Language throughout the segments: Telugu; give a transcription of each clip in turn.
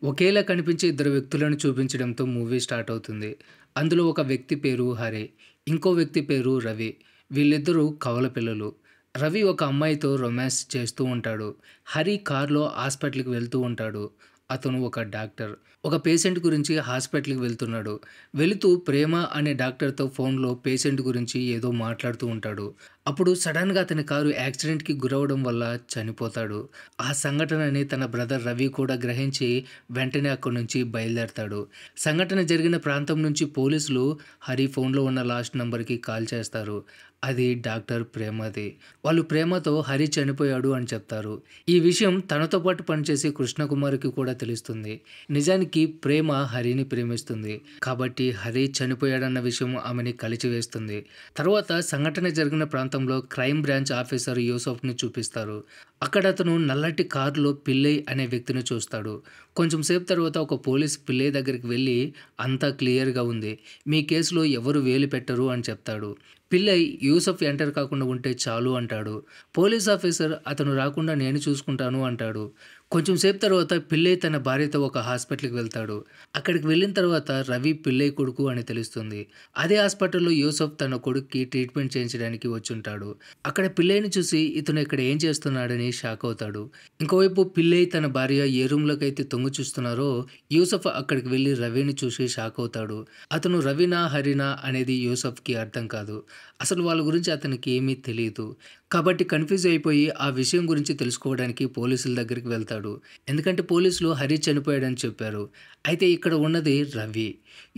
ఒకేలా కనిపించే ఇద్దరు వ్యక్తులను చూపించడంతో మూవీ స్టార్ట్ అవుతుంది. అందులో ఒక వ్యక్తి పేరు హరి. ఇంకో వ్యక్తి పేరు రవి. వీళ్ళిద్దరూ కవల పిల్లలు. రవి ఒక అమ్మాయితో రొమాన్స్ చేస్తూ ఉంటాడు. హరి కార్‌లో హాస్పిటల్‌కి వెళ్తూ ఉంటాడు. అతను ఒక డాక్టర్. ఒక పేషెంట్ గురించి హాస్పిటల్‌కి వెళ్తున్నాడు. వెళుతూ ప్రేమ అనే డాక్టర్‌తో ఫోన్‌లో పేషెంట్ గురించి ఏదో మాట్లాడుతూ ఉంటాడు. అప్పుడు సడెన్‌గా అతని కారు యాక్సిడెంట్‌కి గురవ్వడం వల్ల చనిపోతాడు. ఆ సంఘటనని తన బ్రదర్ రవి కూడా గ్రహించి వెంటనే అక్కడి నుంచి బయలుదేరతాడు. సంఘటన జరిగిన ప్రాంతం నుంచి పోలీసులు హరి ఫోన్‌లో ఉన్న లాస్ట్ నంబర్‌కి కాల్ చేస్తారు. అది డాక్టర్ ప్రేమది. వాళ్ళు ప్రేమతో హరి చనిపోయాడు అని చెప్తారు. ఈ విషయం తనతో పాటు పనిచేసే కృష్ణకుమార్‌కి కూడా తెలుస్తుంది. నిజానికి ప్రేమ హరిని ప్రేమిస్తుంది. కాబట్టి హరి చనిపోయాడన్న విషయం ఆమెని కలిచివేస్తుంది. తర్వాత సంఘటన జరిగిన ప్రాంతంలో క్రైమ్ బ్రాంచ్ ఆఫీసర్ యూసఫ్‌ని చూపిస్తారు. అక్కడ అతను నల్లటి కారులో పిల్లై అనే వ్యక్తిని చూస్తాడు. కొంచెం సేపు తర్వాత ఒక పోలీస్ పిల్లై దగ్గరికి వెళ్లి అంతా క్లియర్‌గా ఉంది. మీ కేసులో ఎవరు వేలు పెట్టరు అని చెప్తాడు. పిల్లై యూసఫ్ ఎంటర్ కాకుండా ఉంటే చాలు అంటాడు. పోలీస్ ఆఫీసర్ అతను రాకుండా నేను చూసుకుంటాను అంటాడు. కొంచెం సేపు తర్వాత పిల్లై తన భార్యతో ఒక హాస్పిటల్‌కి వెళ్తాడు. అక్కడికి వెళ్ళిన తర్వాత రవి పిల్లై కొడుకు అని తెలుస్తుంది. అదే హాస్పిటల్‌లో యూసఫ్ తన కొడుక్కి ట్రీట్మెంట్ చేయించడానికి వచ్చుంటాడు. అక్కడ పిల్లైని చూసి ఇతను ఇక్కడ ఏం చేస్తున్నాడని షాక్ అవుతాడు. ఇంకోవైపు పిల్లై తన భార్య ఏ రూమ్‌లోకైతే తొంగి చూస్తున్నారో యూసఫ్ అక్కడికి వెళ్లి రవిని చూసి షాక్ అవుతాడు. అతను రవినా, హరినా అనేది యూసఫ్‌కి అర్థం కాదు. అసలు వాళ్ళ గురించి అతనికి ఏమీ తెలీదు. కాబట్టి కన్‌ఫ్యూజ్ అయిపోయి ఆ విషయం గురించి తెలుసుకోవడానికి పోలీసుల దగ్గరికి వెళ్తాడు. ఎందుకంటే పోలీసులు హరి చనిపోయాడని చెప్పారు. అయితే ఇక్కడ ఉన్నది రవి.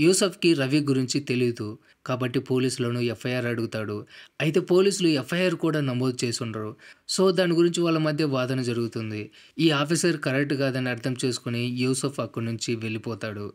యూసఫ్‌కి రవి గురించి తెలీదు. కాబట్టి పోలీసులను ఎఫ్ఐఆర్ అడుగుతాడు. అయితే పోలీసులు ఎఫ్ఐఆర్ కూడా నమోదు చేసుండరు. సో, దాని గురించి వాళ్ళ మధ్య వాదన జరుగుతుంది. ఈ ఆఫీసర్ కరెక్ట్ కాదని అర్థం చేసుకొని యూసఫ్ అక్కడి నుంచి వెళ్ళిపోతాడు.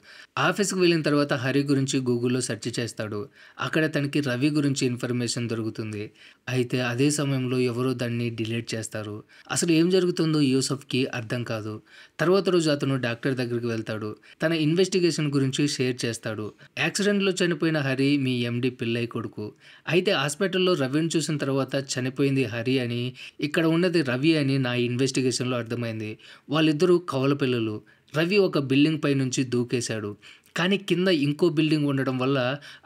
ఆఫీస్‌కి వెళ్ళిన తర్వాత హరి గురించి గూగుల్‌లో సెర్చ్ చేస్తాడు. అక్కడ తనకి రవి గురించి ఇన్ఫర్మేషన్ దొరుకుతుంది. అయితే అదే సమయంలో ఎవరో దాన్ని డిలీట్ చేస్తారు. అసలు ఏం జరుగుతుందో యూసఫ్‌కి అర్థం కాదు. తర్వాత రోజు అతను డాక్టర్ దగ్గరికి వెళ్తాడు. తన ఇన్వెస్టిగేషన్ గురించి షేర్ చేస్తాడు. యాక్సిడెంట్‌లో చనిపోయిన హరి మీ ఎండీ పిల్లై కొడుకు. అయితే హాస్పిటల్‌లో రవిని చూసిన తర్వాత చనిపోయింది హరి అని, ఇక్కడ ఉన్నది రవి అని నా ఇన్వెస్టిగేషన్‌లో అర్థమైంది. వాళ్ళిద్దరూ కవల పిల్లలు. రవి ఒక బిల్డింగ్ పై నుంచి దూకేశాడు. కానీ కింద ఇంకో బిల్డింగ్ ఉండడం వల్ల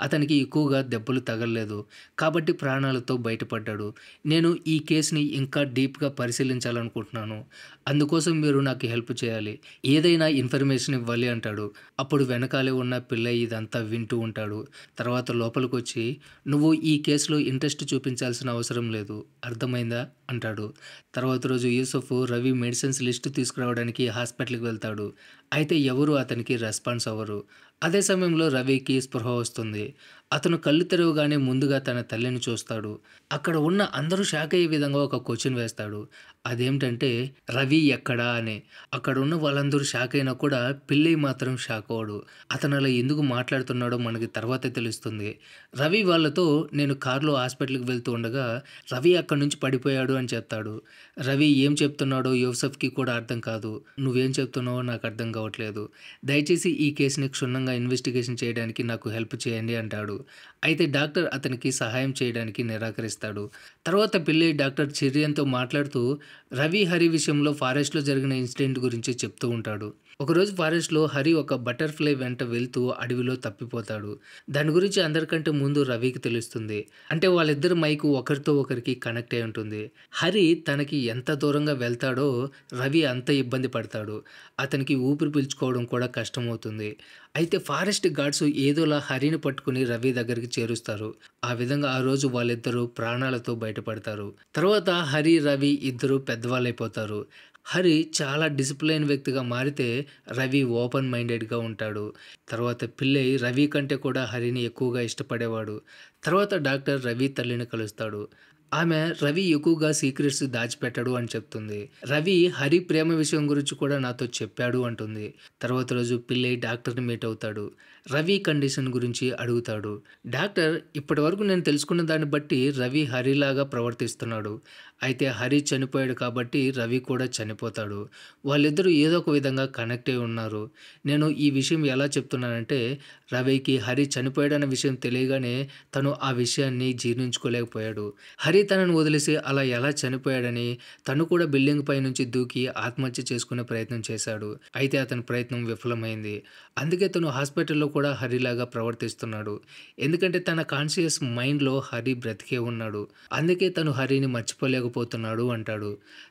అతనికి ఎక్కువగా దెబ్బలు తగల్లేదు. కాబట్టి ప్రాణాలతో బయటపడ్డాడు. నేను ఈ కేస్‌ని ఇంకా డీప్‌గా పరిశీలించాలనుకుంటున్నాను. అందుకోసం మీరు నాకు హెల్ప్ చేయాలి. ఏదైనా ఇన్ఫర్మేషన్ ఇవ్వాలి అంటాడు. అప్పుడు వెనకాలే ఉన్న పిల్లై ఇదంతా వింటూ ఉంటాడు. తర్వాత లోపలికొచ్చి నువ్వు ఈ కేస్‌లో ఇంట్రెస్ట్ చూపించాల్సిన అవసరం లేదు. అర్థమైందా? అంటాడు. తర్వాత రోజు యూసఫ్ రవి మెడిసిన్స్ లిస్ట్ తీసుకురావడానికి హాస్పిటల్‌కి వెళ్తాడు. అయితే ఎవరు అతనికి రెస్పాన్స్ అవ్వరు. అదే సమయంలో రవికి స్పృహ వస్తుంది. అతను కళ్ళు తెరవగానే ముందుగా తన తల్లిని చూస్తాడు. అక్కడ ఉన్న అందరూ షాక్ అయ్యే విధంగా ఒక క్వెషన్ వేస్తాడు. అదేంటంటే రవి ఎక్కడా అని. అక్కడ ఉన్న వాళ్ళందరూ షాక్ అయినా కూడా పిల్లై మాత్రం షాక్ అవ్వడు. అతను అలా ఎందుకు మాట్లాడుతున్నాడో మనకి తర్వాతే తెలుస్తుంది. రవి వాళ్ళతో నేను కార్‌లో హాస్పిటల్‌కి వెళ్తూ ఉండగా రవి అక్కడి నుంచి పడిపోయాడు అని చెప్తాడు. రవి ఏం చెప్తున్నాడో యూసఫ్‌కి కూడా అర్థం కాదు. నువ్వేం చెప్తున్నావో నాకు అర్థం కావట్లేదు. దయచేసి ఈ కేస్‌ని క్షుణ్ణంగా ఇన్వెస్టిగేషన్ చేయడానికి నాకు హెల్ప్ చేయండి అంటాడు. అయితే డాక్టర్ అతనికి సహాయం చేయడానికి నిరాకరిస్తాడు. తర్వాత పిల్లై డాక్టర్ చిరియన్‌తో మాట్లాడుతూ రవి, హరి విషయంలో ఫారెస్ట్‌లో జరిగిన ఇన్సిడెంట్ గురించి చెప్తూ ఉంటాడు. ఒకరోజు ఫారెస్ట్‌లో హరి ఒక బటర్‌ఫ్లై వెంట వెళ్తూ అడవిలో తప్పిపోతాడు. దాని గురించి అందరికంటే ముందు రవికి తెలుస్తుంది. అంటే వాళ్ళిద్దరి మైకు ఒకరితో ఒకరికి కనెక్ట్ అయి ఉంటుంది. హరి తనకి ఎంత దూరంగా వెళ్తాడో రవి అంత ఇబ్బంది పడతాడు. అతనికి ఊపిరి పీల్చుకోవడం కూడా కష్టమవుతుంది. అయితే ఫారెస్ట్ గార్డ్స్ ఏదోలా హరిని పట్టుకుని రవి దగ్గరికి చేరుస్తారు. ఆ విధంగా ఆ రోజు వాళ్ళిద్దరూ ప్రాణాలతో బయటపడతారు. తర్వాత హరి, రవి ఇద్దరూ పెద్దవాళ్ళైపోతారు. హరి చాలా డిసిప్లైన్ వ్యక్తిగా మారితే రవి ఓపెన్ మైండెడ్‌గా ఉంటాడు. తర్వాత పిల్లై రవి కంటే కూడా హరిని ఎక్కువగా ఇష్టపడేవాడు. తర్వాత డాక్టర్ రవి తల్లిని కలుస్తాడు. ఆమె రవి ఎక్కువగా సీక్రెట్స్ దాచిపెట్టడు అని చెప్తుంది. రవి హరి ప్రేమ విషయం గురించి కూడా నాతో చెప్పాడు అంటుంది. తర్వాత రోజు పిల్లై డాక్టర్‌ని మీట్ అవుతాడు. రవి కండిషన్ గురించి అడుగుతాడు. డాక్టర్ ఇప్పటివరకు నేను తెలుసుకున్న దాన్ని బట్టి రవి హరిలాగా ప్రవర్తిస్తున్నాడు. అయితే హరి చనిపోయాడు కాబట్టి రవి కూడా చనిపోతాడు. వాళ్ళిద్దరూ ఏదో ఒక విధంగా కనెక్ట్ అయి ఉన్నారు. నేను ఈ విషయం ఎలా చెప్తున్నానంటే రవికి హరి చనిపోయాడన్న విషయం తెలియగానే తను ఆ విషయాన్ని జీర్ణించుకోలేకపోయాడు. హరి తనను వదిలేసి అలా ఎలా చనిపోయాడని తను కూడా బిల్డింగ్ పై నుంచి దూకి ఆత్మహత్య చేసుకునే ప్రయత్నం చేశాడు. అయితే అతని ప్రయత్నం విఫలమైంది. అందుకే తను హాస్పిటల్‌లో కూడా హరిలాగా ప్రవర్తిస్తున్నాడు. ఎందుకంటే తన కాన్షియస్ మైండ్‌లో హరి బ్రతికే ఉన్నాడు. అందుకే తను హరిని మర్చిపోలేకపోతున్నాడు అంటాడు.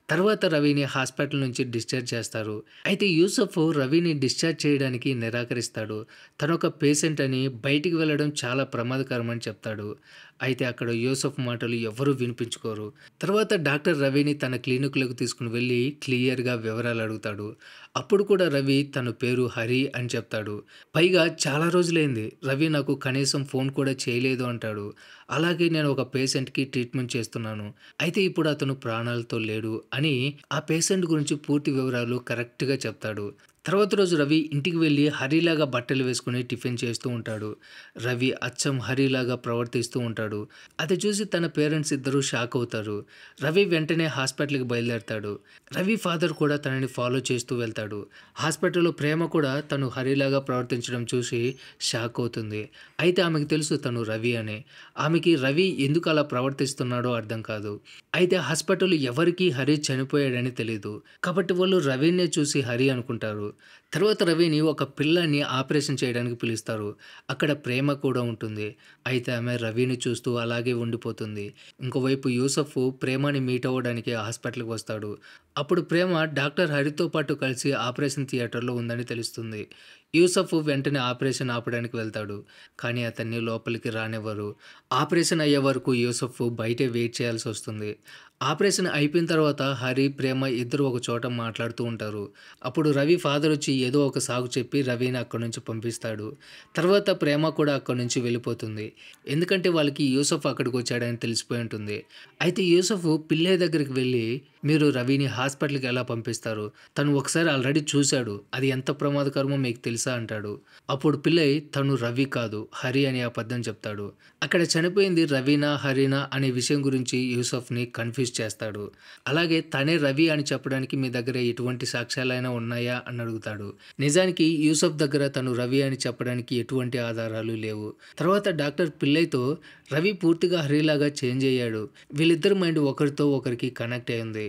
తర్వాత రవిని హాస్పిటల్ నుంచి డిశ్చార్జ్ చేస్తారు. అయితే యూసఫ్ రవిని డిశ్చార్జ్ చేయడానికి నిరాకరిస్తాడు. తనొక పేషెంట్ అని బయటికి వెళ్ళడం చాలా ప్రమాదకరమని చెప్తాడు. అయితే అక్కడ యూసఫ్ మాటలు ఎవ్వరూ వినిపించుకోరు. తర్వాత డాక్టర్ రవిని తన క్లినిక్‌లోకి తీసుకొని వెళ్లి క్లియర్‌గా వివరాలు అడుగుతాడు. అప్పుడు కూడా రవి తన పేరు హరి అని చెప్తాడు. పైగా చాలా రోజులైంది. రవి నాకు కనీసం ఫోన్ కూడా చేయలేదు అంటాడు. అలాగే నేను ఒక పేషెంట్‌కి ట్రీట్మెంట్ చేస్తున్నాను. అయితే ఇప్పుడు అతను ప్రాణాలతో లేడు అని ఆ పేషెంట్ గురించి పూర్తి వివరాలు కరెక్ట్‌గా చెప్తాడు. తర్వాత రోజు రవి ఇంటికి వెళ్ళి హరిలాగా బట్టలు వేసుకొని టిఫిన్ చేస్తూ ఉంటాడు. రవి అచ్చం హరిలాగా ప్రవర్తిస్తూ ఉంటాడు. అది చూసి తన పేరెంట్స్ ఇద్దరూ షాక్ అవుతారు. రవి వెంటనే హాస్పిటల్‌కి బయలుదేరతాడు. రవి ఫాదర్ కూడా తనని ఫాలో చేస్తూ వెళ్తాడు. హాస్పిటల్‌లో ప్రేమ కూడా తను హరిలాగా ప్రవర్తించడం చూసి షాక్ అవుతుంది. అయితే ఆమెకు తెలుసు తను రవి అని. ఆమెకి రవి ఎందుకు అలా ప్రవర్తిస్తున్నాడో అర్థం కాదు. అయితే హాస్పిటల్‌లో ఎవరికీ హరి చనిపోయాడని తెలీదు. కాబట్టి వాళ్ళు రవినే చూసి హరి అనుకుంటారు. తర్వాత రవిని ఒక పిల్లాడిని ఆపరేషన్ చేయడానికి పిలుస్తారు. అక్కడ ప్రేమ కూడా ఉంటుంది. అయితే ఆమె రవిని చూస్తూ అలాగే ఉండిపోతుంది. ఇంకోవైపు యూసఫ్ ప్రేమని మీట్ అవ్వడానికి హాస్పిటల్‌కి వస్తాడు. అప్పుడు ప్రేమ డాక్టర్ హరితో పాటు కలిసి ఆపరేషన్ థియేటర్‌లో ఉందని తెలుస్తుంది. యూసఫ్ వెంటనే ఆపరేషన్ ఆపడానికి వెళ్తాడు. కానీ అతన్ని లోపలికి రానివ్వరు. ఆపరేషన్ అయ్యే వరకు యూసఫ్ బయటే వెయిట్ చేయాల్సొస్తుంది. ఆపరేషన్ అయిపోయిన తర్వాత హరి, ప్రేమ ఇద్దరు ఒక చోట మాట్లాడుతూ ఉంటారు. అప్పుడు రవి ఫాదర్ వచ్చి ఏదో ఒక సాకు చెప్పి రవిని అక్కడి నుంచి పంపిస్తాడు. తర్వాత ప్రేమ కూడా అక్కడి నుంచి వెళ్ళిపోతుంది. ఎందుకంటే వాళ్ళకి యూసఫ్ అక్కడికి వచ్చాడని తెలిసిపోయి ఉంటుంది. అయితే యూసఫ్ పిల్లయ్య దగ్గరికి వెళ్ళి మీరు రవిని హాస్పిటల్‌కి ఎలా పంపిస్తారు? తను ఒకసారి ఆల్రెడీ చూసాడు. అది ఎంత ప్రమాదకరమో మీకు తెలుసా అంటాడు. అప్పుడు పిల్లయ్య తను రవి కాదు హరి అని అబద్ధం చెప్తాడు. అక్కడ చనిపోయింది రవీనా, హరీనా అనే విషయం గురించి యూసఫ్‌ని కన్‌ఫ్యూజ్ చేస్తాడు. అలాగే తనే రవి అని చెప్పడానికి మీ దగ్గర ఎటువంటి సాక్ష్యాలైనా ఉన్నాయా అని అడుగుతాడు. నిజానికి యూసఫ్ దగ్గర తను రవి అని చెప్పడానికి ఎటువంటి ఆధారాలు లేవు. తర్వాత డాక్టర్ పిల్లయ్యతో రవి పూర్తిగా హరిలాగా చేంజ్ అయ్యాడు. వీళ్ళిద్దరి మైండ్ ఒకరితో ఒకరికి కనెక్ట్ అయింది.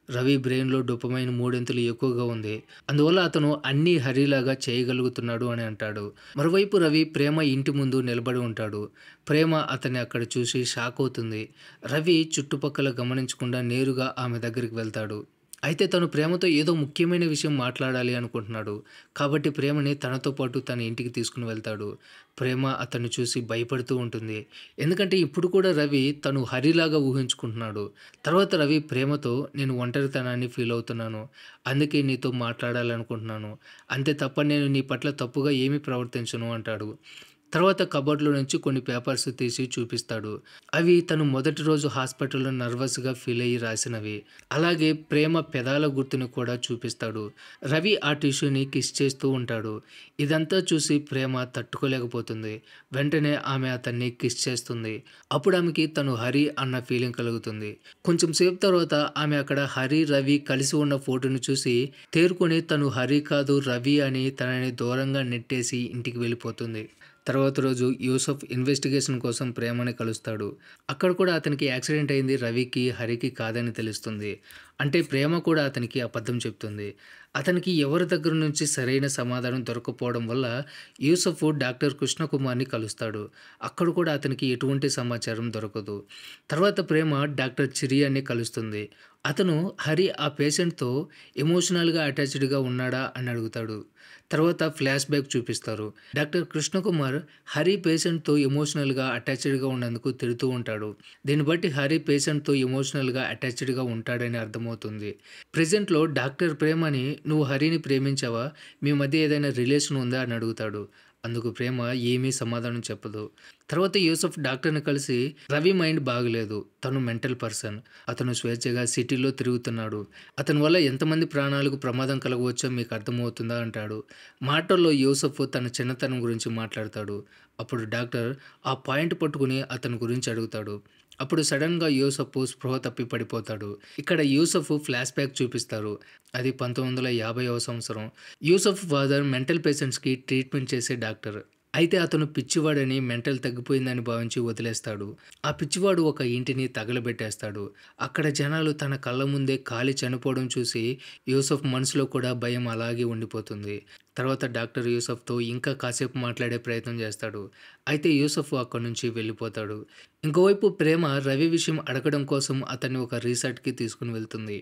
రవి బ్రెయిన్‌లో డోపమైన్ మూడింతలు ఎక్కువగా ఉంది. అందువల్ల అతను అన్నీ హరిలాగా చేయగలుగుతున్నాడు అని అంటాడు. మరోవైపు రవి ప్రేమ ఇంటి ముందు నిలబడి ఉంటాడు. ప్రేమ అతన్ని అక్కడ చూసి షాక్ అవుతుంది. రవి చుట్టుపక్కల గమనించకుండా నేరుగా ఆమె దగ్గరికి వెళ్తాడు. అయితే తను ప్రేమతో ఏదో ముఖ్యమైన విషయం మాట్లాడాలి అనుకుంటున్నాడు. కాబట్టి ప్రేమని తనతో పాటు తన ఇంటికి తీసుకొని వెళ్తాడు. ప్రేమ అతన్ని చూసి భయపడుతూ ఉంటుంది. ఎందుకంటే ఇప్పుడు కూడా రవి తను హరిలాగా ఊహించుకుంటున్నాడు. తర్వాత రవి ప్రేమతో నేను ఒంటరితనాన్ని ఫీల్ అవుతున్నాను. అందుకే నీతో మాట్లాడాలనుకుంటున్నాను. అంతే తప్ప నేను నీ పట్ల తప్పుగా ఏమీ ప్రవర్తించను అంటాడు. తర్వాత కబోర్డ్‌లో నుంచి కొన్ని పేపర్స్ తీసి చూపిస్తాడు. అవి తను మొదటి రోజు హాస్పిటల్‌లో నర్వస్‌గా ఫీల్ అయ్యి రాసినవి. అలాగే ప్రేమ పెదాల గుర్తుని కూడా చూపిస్తాడు. రవి ఆ టిష్యూని కిస్ చేస్తూ ఉంటాడు. ఇదంతా చూసి ప్రేమ తట్టుకోలేకపోతుంది. వెంటనే ఆమె అతన్ని కిస్ చేస్తుంది. అప్పుడు ఆమెకి తను హరి అన్న ఫీలింగ్ కలుగుతుంది. కొంచెం సేపు తర్వాత ఆమె అక్కడ హరి, రవి కలిసి ఉన్న ఫోటోని చూసి తేరుకొని తను హరి కాదు రవి అని తనని దూరంగా నెట్టేసి ఇంటికి వెళ్ళిపోతుంది. తర్వాత రోజు యూసఫ్ ఇన్వెస్టిగేషన్ కోసం ప్రేమని కలుస్తాడు. అక్కడ కూడా అతనికి యాక్సిడెంట్ అయింది రవికి, హరికి కాదని తెలుస్తుంది. అంటే ప్రేమ కూడా అతనికి అబద్ధం చెప్తుంది. అతనికి ఎవరి దగ్గర నుంచి సరైన సమాధానం దొరకకపోవడం వల్ల యూసఫ్ డాక్టర్ కృష్ణకుమార్‌ని కలుస్తాడు. అక్కడ కూడా అతనికి ఎటువంటి సమాచారం దొరకదు. తర్వాత ప్రేమ డాక్టర్ చిరియాని కలుస్తుంది. అతను హరి ఆ పేషెంట్‌తో ఎమోషనల్‌గా అటాచ్డ్‌గా ఉన్నాడా అని అడుగుతాడు. తర్వాత ఫ్లాష్ బ్యాక్ చూపిస్తారు. డాక్టర్ కృష్ణకుమార్ హరి పేషెంట్‌తో ఎమోషనల్‌గా అటాచ్డ్‌గా ఉన్నందుకు తిడుతూ ఉంటాడు. దీన్ని బట్టి హరి పేషెంట్‌తో ఎమోషనల్‌గా అటాచ్డ్‌గా ఉంటాడని అర్థమవుతుంది. ప్రెజెంట్‌లో డాక్టర్ ప్రేమని నువ్వు హరిని ప్రేమించావా? మీ మధ్య ఏదైనా రిలేషన్ ఉందా అని అడుగుతాడు. అందుకు ప్రేమ ఏమీ సమాధానం చెప్పదు. తర్వాత యూసఫ్ డాక్టర్‌ని కలిసి రవి మైండ్ బాగలేదు. తను మెంటల్ పర్సన్. అతను స్వేచ్ఛగా సిటీలో తిరుగుతున్నాడు. అతని వల్ల ఎంతమంది ప్రాణాలకు ప్రమాదం కలగవచ్చో మీకు అర్థమవుతుందా అంటాడు. అంటున్నాడు. మాటల్లో యూసఫ్ తన చిన్నతనం గురించి మాట్లాడతాడు. అప్పుడు డాక్టర్ ఆ పాయింట్ పట్టుకుని అతని గురించి అడుగుతాడు. అప్పుడు సడన్‌గా యూసఫ్ స్పృహ తప్పి పడిపోతాడు. ఇక్కడ యూసఫ్ ఫ్లాష్ బ్యాక్ చూపిస్తారు. అది 1950వ సంవత్సరం. యూసఫ్ ఫాదర్ మెంటల్ పేషెంట్స్‌కి ట్రీట్మెంట్ చేసే డాక్టర్. అయితే అతను పిచ్చివాడని, మెంటల్ తగ్గిపోయిందని భావించి వదిలేస్తాడు. ఆ పిచ్చివాడు ఒక ఇంటిని తగలబెట్టేస్తాడు. అక్కడ జనాలు తన కళ్ళ ముందే కాలి చనిపోవడం చూసి యూసఫ్ మనసులో కూడా భయం అలాగే ఉండిపోతుంది. తర్వాత డాక్టర్ యూసఫ్‌తో ఇంకా కాసేపు మాట్లాడే ప్రయత్నం చేస్తాడు. అయితే యూసఫ్ అక్కడి నుంచి వెళ్ళిపోతాడు. ఇంకోవైపు ప్రేమ రవి విషయం అడగడం కోసం అతన్ని ఒక రిసార్ట్‌కి తీసుకొని వెళ్తుంది.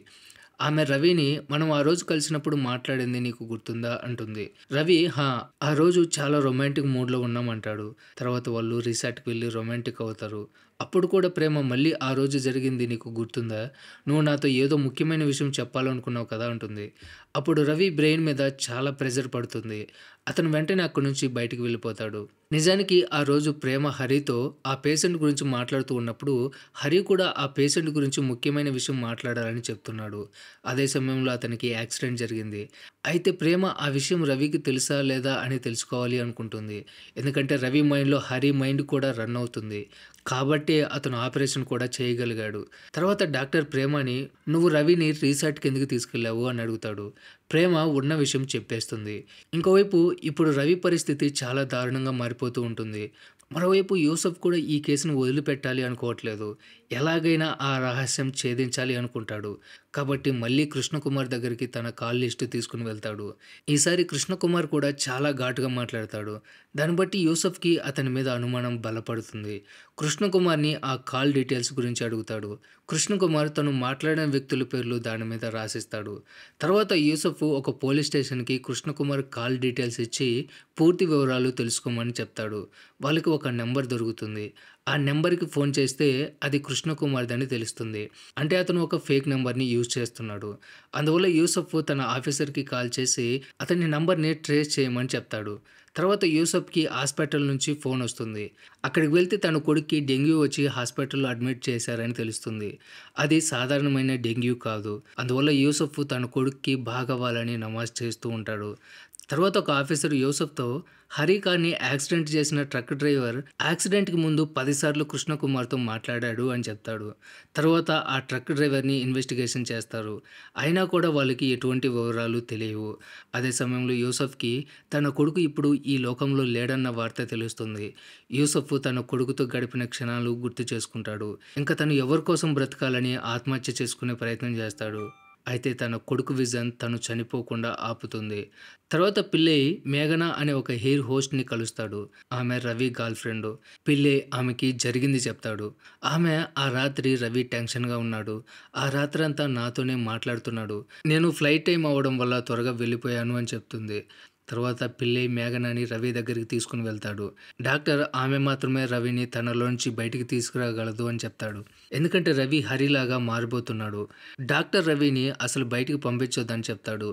ఆమె రవిని మనం ఆ రోజు కలిసినప్పుడు మాట్లాడింది నీకు గుర్తుందా అంటుంది. రవి హా! ఆ రోజు చాలా రొమాంటిక్ మూడ్‌లో ఉన్నాం అంటాడు. తర్వాత వాళ్ళు రిసార్ట్‌కి వెళ్లి రొమాంటిక్ అవుతారు. అప్పుడు కూడా ప్రేమ మళ్ళీ ఆ రోజు జరిగింది నీకు గుర్తుందా? నువ్వు నాతో ఏదో ముఖ్యమైన విషయం చెప్పాలనుకున్నావు కదా అంటుంది. అప్పుడు రవి బ్రెయిన్ మీద చాలా ప్రెషర్ పడుతుంది. అతను వెంటనే అక్కడి నుంచి బయటికి వెళ్ళిపోతాడు. నిజానికి ఆ రోజు ప్రేమ హరితో ఆ పేషెంట్ గురించి మాట్లాడుతూ ఉన్నప్పుడు హరి కూడా ఆ పేషెంట్ గురించి ముఖ్యమైన విషయం మాట్లాడాలని చెప్తున్నాడు. అదే సమయంలో అతనికి యాక్సిడెంట్ జరిగింది. అయితే ప్రేమ ఆ విషయం రవికి తెలుసా లేదా అని తెలుసుకోవాలి అనుకుంటుంది. ఎందుకంటే రవి మైండ్‌లో హరి మైండ్ కూడా రన్ అవుతుంది. కాబట్టే అతను ఆపరేషన్ కూడా చేయగలిగాడు. తర్వాత డాక్టర్ ప్రేమని "నువ్వు రవిని రిసార్ట్‌కి ఎందుకు తీసుకెళ్ళావు?" అని అడుగుతాడు. ప్రేమ ఉన్న విషయం చెప్పేస్తుంది. ఇంకోవైపు ఇప్పుడు రవి పరిస్థితి చాలా దారుణంగా మారిపోతూ ఉంటుంది. మరోవైపు యూసఫ్ కూడా ఈ కేసును వదిలిపెట్టాలి అనుకోవట్లేదు. ఎలాగైనా ఆ రహస్యం ఛేదించాలి అనుకుంటాడు. కాబట్టి మళ్ళీ కృష్ణకుమార్ దగ్గరికి తన కాల్ లిస్ట్ తీసుకొని వెళ్తాడు. ఈసారి కృష్ణకుమార్ కూడా చాలా ఘాటుగా మాట్లాడతాడు. దాన్ని బట్టి యూసఫ్‌కి అతని మీద అనుమానం బలపడుతుంది. కృష్ణకుమార్‌ని ఆ కాల్ డీటెయిల్స్ గురించి అడుగుతాడు. కృష్ణకుమార్ తను మాట్లాడిన వ్యక్తుల పేర్లు దాని మీద రాసిస్తాడు. తర్వాత యూసఫ్ ఒక పోలీస్ స్టేషన్‌కి కృష్ణకుమార్ కాల్ డీటెయిల్స్ ఇచ్చి పూర్తి వివరాలు తెలుసుకోమని చెప్తాడు. వాళ్ళకి ఒక నంబర్ దొరుకుతుంది. ఆ నంబర్‌కి ఫోన్ చేస్తే అది కృష్ణకుమార్‌దని తెలుస్తుంది. అంటే అతను ఒక ఫేక్ నంబర్‌ని యూజ్ చేస్తున్నాడు. అందువల్ల యూసఫ్ తన ఆఫీసర్‌కి కాల్ చేసి అతని నంబర్‌ని ట్రేస్ చేయమని చెప్తాడు. తర్వాత యూసఫ్‌కి హాస్పిటల్ నుంచి ఫోన్ వస్తుంది. అక్కడికి వెళ్తే తన కొడుక్కి డెంగ్యూ వచ్చి హాస్పిటల్‌లో అడ్మిట్ చేశారని తెలుస్తుంది. అది సాధారణమైన డెంగ్యూ కాదు. అందువల్ల యూసఫ్ తన కొడుక్కి బాగవ్వాలని నమాజ్ చేస్తూ ఉంటాడు. తర్వాత ఒక ఆఫీసర్ యూసఫ్‌తో హరి కార్‌ని యాక్సిడెంట్ చేసిన ట్రక్ డ్రైవర్ యాక్సిడెంట్‌కి ముందు 10 సార్లు కృష్ణకుమార్‌తో మాట్లాడాడు అని చెప్తాడు. తర్వాత ఆ ట్రక్ డ్రైవర్‌ని ఇన్వెస్టిగేషన్ చేస్తారు. అయినా కూడా వాళ్ళకి ఎటువంటి వివరాలు తెలియవు. అదే సమయంలో యూసఫ్‌కి తన కొడుకు ఇప్పుడు ఈ లోకంలో లేడన్న వార్త తెలుస్తుంది. యూసఫ్ తన కొడుకుతో గడిపిన క్షణాలు గుర్తు చేసుకుంటాడు. ఇంకా తను ఎవరి కోసం బ్రతకాలని ఆత్మహత్య చేసుకునే ప్రయత్నం చేస్తాడు. అయితే తన కొడుకు విజన్ తను చనిపోకుండా ఆపుతుంది. తర్వాత పిల్లై మేఘన అనే ఒక హెయిర్ హోస్ట్‌ని కలుస్తాడు. ఆమె రవి గర్ల్ ఫ్రెండ్. పిల్లై ఆమెకి జరిగింది చెప్తాడు. ఆమె ఆ రాత్రి రవి టెన్షన్‌గా ఉన్నాడు. ఆ రాత్రంతా నాతోనే మాట్లాడుతున్నాడు. నేను ఫ్లైట్ టైమ్ అవ్వడం వల్ల త్వరగా వెళ్ళిపోయాను అని చెప్తుంది. తర్వాత పిల్లై మేఘనని రవి దగ్గరికి తీసుకొని వెళ్తాడు. డాక్టర్ ఆమె మాత్రమే రవిని తనలోంచి బయటికి తీసుకురాగలదు అని చెప్తాడు. ఎందుకంటే రవి హరిలాగా మారిపోతున్నాడు. డాక్టర్ రవిని అసలు బయటికి పంపించొద్దని చెప్తాడు.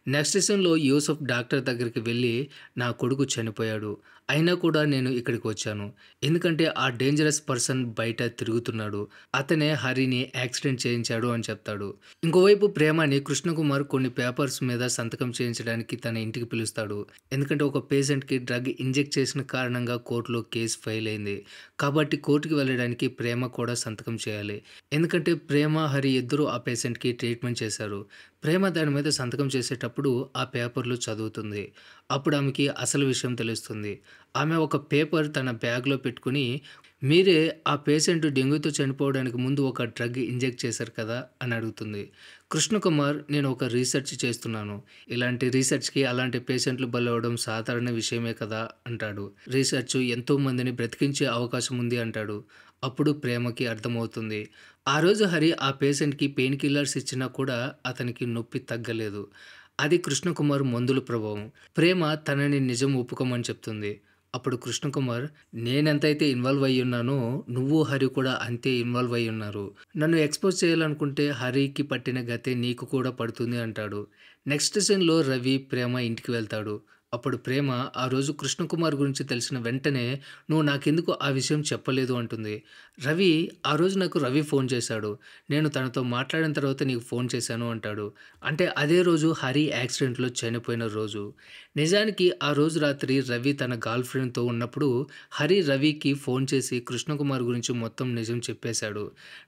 నెక్స్ట్ సీన్‌లో యూసఫ్ డాక్టర్ దగ్గరికి వెళ్ళి నా కొడుకు చనిపోయాడు. అయినా కూడా నేను ఇక్కడికి వచ్చాను. ఎందుకంటే ఆ డేంజరస్ పర్సన్ బయట తిరుగుతున్నాడు. అతనే హరిని యాక్సిడెంట్ చేయించాడు అని చెప్తాడు. ఇంకోవైపు ప్రేమని కృష్ణకుమార్ కొన్ని పేపర్స్ మీద సంతకం చేయించడానికి తన ఇంటికి పిలుస్తాడు. ఎందుకంటే ఒక పేషెంట్‌కి డ్రగ్ ఇంజెక్ట్ చేసిన కారణంగా కోర్టులో కేసు ఫైల్ అయింది. కాబట్టి కోర్టుకి వెళ్ళడానికి ప్రేమ కూడా సంతకం చేయాలి. ఎందుకంటే ప్రేమ, హరి ఇద్దరూ ఆ పేషెంట్‌కి ట్రీట్మెంట్ చేశారు. ప్రేమ దాని మీద సంతకం చేసేటప్పుడు ఆ పేపర్‌లు చదువుతుంది. అప్పుడు ఆమెకి అసలు విషయం తెలుస్తుంది. ఆమె ఒక పేపర్ తన బ్యాగ్‌లో పెట్టుకొని మీరే ఆ పేషెంట్ డెంగ్యూతో చనిపోవడానికి ముందు ఒక డ్రగ్ ఇంజెక్ట్ చేశారు కదా! అని అడుగుతుంది. కృష్ణకుమార్ నేను ఒక రీసెర్చ్ చేస్తున్నాను. ఇలాంటి రీసెర్చ్‌కి అలాంటి పేషెంట్లు బలవ్వడం సాధారణ విషయమే కదా! అంటాడు. రీసెర్చ్ ఎంతో మందిని బ్రతికించే అవకాశం ఉంది అంటాడు. అప్పుడు ప్రేమకి అర్థమవుతుంది. ఆ రోజు హరి ఆ పేషెంట్‌కి పెయిన్ కిల్లర్స్ ఇచ్చినా కూడా అతనికి నొప్పి తగ్గలేదు. అది కృష్ణకుమార్ మందుల ప్రభావం. ప్రేమ తనని నిజం ఒప్పుకోమని చెప్తుంది. అప్పుడు కృష్ణకుమార్ నేనెంతైతే ఇన్వాల్వ్ అయ్యున్నానో నువ్వు, హరి కూడా అంతే ఇన్వాల్వ్ అయ్యున్నారు. నన్ను ఎక్స్‌పోజ్ చేయాలనుకుంటే హరికి పట్టిన గతే నీకు కూడా పడుతుంది అంటాడు. నెక్స్ట్ సీన్‌లో రవి, ప్రేమ ఇంటికి వెళ్తాడు. అప్పుడు ప్రేమ ఆ రోజు కృష్ణకుమార్ గురించి తెలిసిన వెంటనే నువ్వు నాకెందుకు ఆ విషయం చెప్పలేదు అంటుంది. రవి ఆ రోజు నాకు రవి ఫోన్ చేశాడు. నేను తనతో మాట్లాడిన తర్వాత నీకు ఫోన్ చేశాను అంటాడు. అంటే అదే రోజు హరి యాక్సిడెంట్‌లో చనిపోయిన రోజు. నిజానికి ఆ రోజు రాత్రి రవి తన గర్ల్ ఫ్రెండ్‌తో ఉన్నప్పుడు రవికి ఫోన్ చేసి కృష్ణకుమార్ గురించి మొత్తం నిజం చెప్పేశాడు.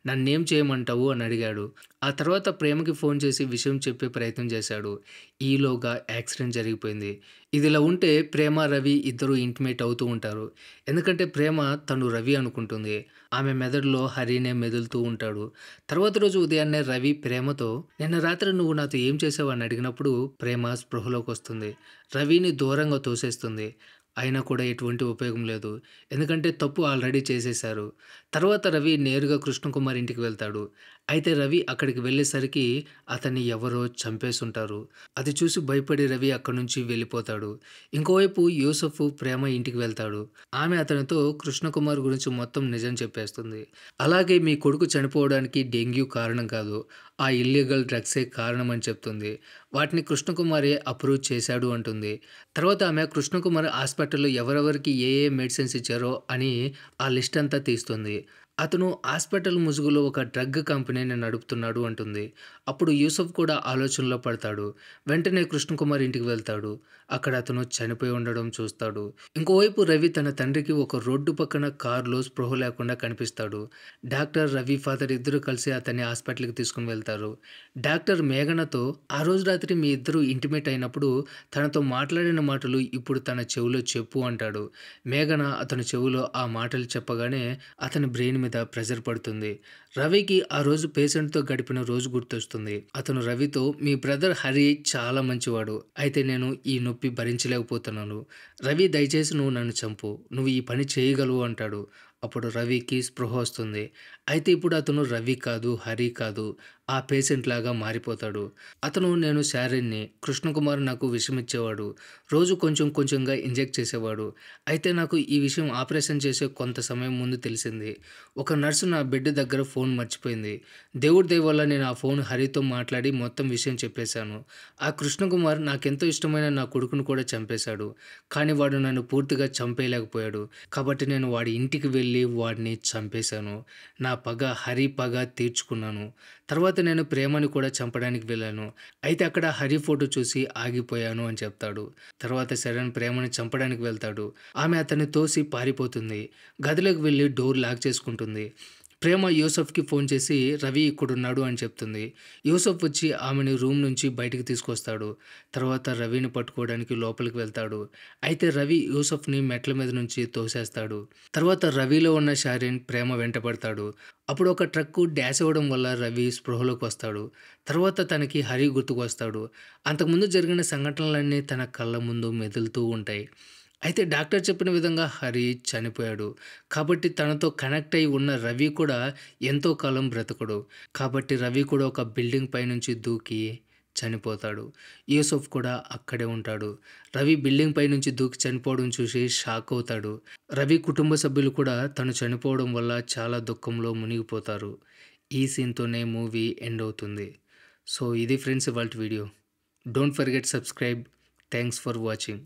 "నన్నేం చేయమంటావు?" అని అడిగాడు. ఆ తర్వాత ప్రేమకి ఫోన్ చేసి విషయం చెప్పే ప్రయత్నం చేశాడు. ఈలోగా యాక్సిడెంట్ జరిగిపోయింది. ఇదిలా ఉంటే ప్రేమ, రవి ఇద్దరు ఇంటిమేట్ అవుతూ ఉంటారు. ఎందుకంటే ప్రేమ తను రవి అనుకుంటుంది. ఆమె మెదడులో హరినే మెదులుతూ ఉంటాడు. తర్వాత రోజు ఉదయాన్నే రవి ప్రేమతో "నిన్న రాత్రి నువ్వు నాతో ఏం చేసావు?" అని అడిగినప్పుడు ప్రేమ స్పృహలోకొస్తుంది. రవిని దూరంగా తోసేస్తుంది. అయినా కూడా ఎటువంటి ఉపయోగం లేదు. ఎందుకంటే తప్పు ఆల్రెడీ చేసేశారు. తర్వాత రవి నేరుగా కృష్ణకుమార్ ఇంటికి వెళ్తాడు. అయితే రవి అక్కడికి వెళ్ళేసరికి అతన్ని ఎవరో చంపేసుంటారు. అది చూసి భయపడి రవి అక్కడి నుంచి వెళ్ళిపోతాడు. ఇంకోవైపు యూసఫ్ ప్రేమ ఇంటికి వెళ్తాడు. ఆమె అతనితో కృష్ణకుమార్ గురించి మొత్తం నిజం చెప్పేస్తుంది. అలాగే మీ కొడుకు చనిపోవడానికి డెంగ్యూ కారణం కాదు. ఆ ఇల్లీగల్ డ్రగ్సే కారణమని చెప్తుంది. వాటిని కృష్ణకుమారే అప్రూవ్ చేశాడు అంటుంది. తర్వాత ఆమె కృష్ణకుమార్ హాస్పిటల్‌లో ఎవరెవరికి ఏ ఏ మెడిసిన్స్ ఇచ్చారో అని ఆ లిస్ట్ అంతా తీస్తుంది. అతను హాస్పిటల్ ముసుగులో ఒక డ్రగ్ కంపెనీని నడుపుతున్నాడు అంటుంది. అప్పుడు యూసఫ్ కూడా ఆలోచనలో పడతాడు. వెంటనే కృష్ణకుమార్ ఇంటికి వెళ్తాడు. అక్కడ అతను చనిపోయి ఉండడం చూస్తాడు. ఇంకోవైపు రవి తన తండ్రికి ఒక రోడ్డు పక్కన కారులో స్పృహ లేకుండా కనిపిస్తాడు. డాక్టర్, రవి ఫాదర్ ఇద్దరూ కలిసి అతన్ని హాస్పిటల్‌కి తీసుకొని వెళ్తారు. డాక్టర్ మేఘనతో "ఆ రోజు రాత్రి మీ ఇద్దరు ఇంటిమేట్ అయినప్పుడు తనతో మాట్లాడిన మాటలు ఇప్పుడు తన చెవిలో చెప్పు" అంటాడు. మేఘన అతని చెవిలో ఆ మాటలు చెప్పగానే అతని బ్రెయిన్ మీద ప్రెషర్ పడుతుంది. రవికి ఆ రోజు పేషెంట్‌తో గడిపిన రోజు గుర్తొస్తుంది. అతను రవితో "మీ బ్రదర్ హరి చాలా మంచివాడు. అయితే నేను ఈ నొప్పి భరించలేకపోతున్నాను. రవి దయచేసి నువ్వు నన్ను చంపు. నువ్వు ఈ పని చేయగలవు" అంటాడు. అప్పుడు రవికి స్పృహ వస్తుంది. అయితే ఇప్పుడు అతను రవి కాదు, హరి కాదు. ఆ పేషెంట్ లాగా మారిపోతాడు. అతను "నేను శారీని. కృష్ణకుమార్ నాకు విషం ఇచ్చేవాడు. రోజు కొంచెం కొంచెంగా ఇంజెక్ట్ చేసేవాడు. అయితే నాకు ఈ విషయం ఆపరేషన్ చేసే కొంత సమయం ముందు తెలిసింది. ఒక నర్సు నా బెడ్ దగ్గర ఫోన్ మర్చిపోయింది. దేవుడి దయ వల్ల నేను ఆ ఫోన్ హరితో మాట్లాడి మొత్తం విషయం చెప్పేశాను. ఆ కృష్ణకుమార్ నాకెంతో ఇష్టమైన నా కొడుకును కూడా చంపేశాడు. కానీ వాడు నన్ను పూర్తిగా చంపేయలేకపోయాడు. కాబట్టి నేను వాడి ఇంటికి వెళ్ళి వాడిని చంపేశాను. నా పగ హరి పగ తీర్చుకున్నాను. తర్వాత నేను ప్రేమని కూడా చంపడానికి వెళ్ళాను. అయితే అక్కడ హరి ఫోటో చూసి ఆగిపోయాను" అని చెప్తాడు. తర్వాత శరణ్ ప్రేమని చంపడానికి వెళ్తాడు. ఆమె అతన్ని తోసి పారిపోతుంది. గదిలోకి వెళ్ళి డోర్ లాక్ చేసుకుంటుంది. ప్రేమ యూసఫ్‌కి ఫోన్ చేసి "రవి ఇక్కడున్నాడు" అని చెప్తుంది. యూసఫ్ వచ్చి ఆమెని రూమ్ నుంచి బయటికి తీసుకొస్తాడు. తర్వాత రవిని పట్టుకోవడానికి లోపలికి వెళ్తాడు. అయితే రవి యూసఫ్‌ని మెట్ల మీద నుంచి తోసేస్తాడు. తర్వాత రవిలో ఉన్న షారీన్ ప్రేమ వెంటపడతాడు. అప్పుడు ఒక ట్రక్కు డ్యాష్ ఇవ్వడం వల్ల రవి స్పృహలోకి వస్తాడు. తర్వాత తనకి హరి గుర్తుకొస్తాడు. అంతకుముందు జరిగిన సంఘటనలన్నీ తన కళ్ళ ముందు మెదులుతూ ఉంటాయి. అయితే డాక్టర్ చెప్పిన విధంగా హరి చనిపోయాడు. కాబట్టి తనతో కనెక్ట్ అయి ఉన్న రవి కూడా ఎంతో కాలం బ్రతకడు. కాబట్టి రవి కూడా ఒక బిల్డింగ్ పైనుంచి దూకి చనిపోతాడు. యూసఫ్ కూడా అక్కడే ఉంటాడు. రవి బిల్డింగ్ పైనుంచి దూకి చనిపోవడం చూసి షాక్ అవుతాడు. రవి కుటుంబ సభ్యులు కూడా తను చనిపోవడం వల్ల చాలా దుఃఖంలో మునిగిపోతారు. ఈ సీన్‌తోనే మూవీ ఎండ్ అవుతుంది. సో ఇది ఫ్రెండ్స్ ఇవాల్టి video. Don't forget subscribe. Thanks for watching.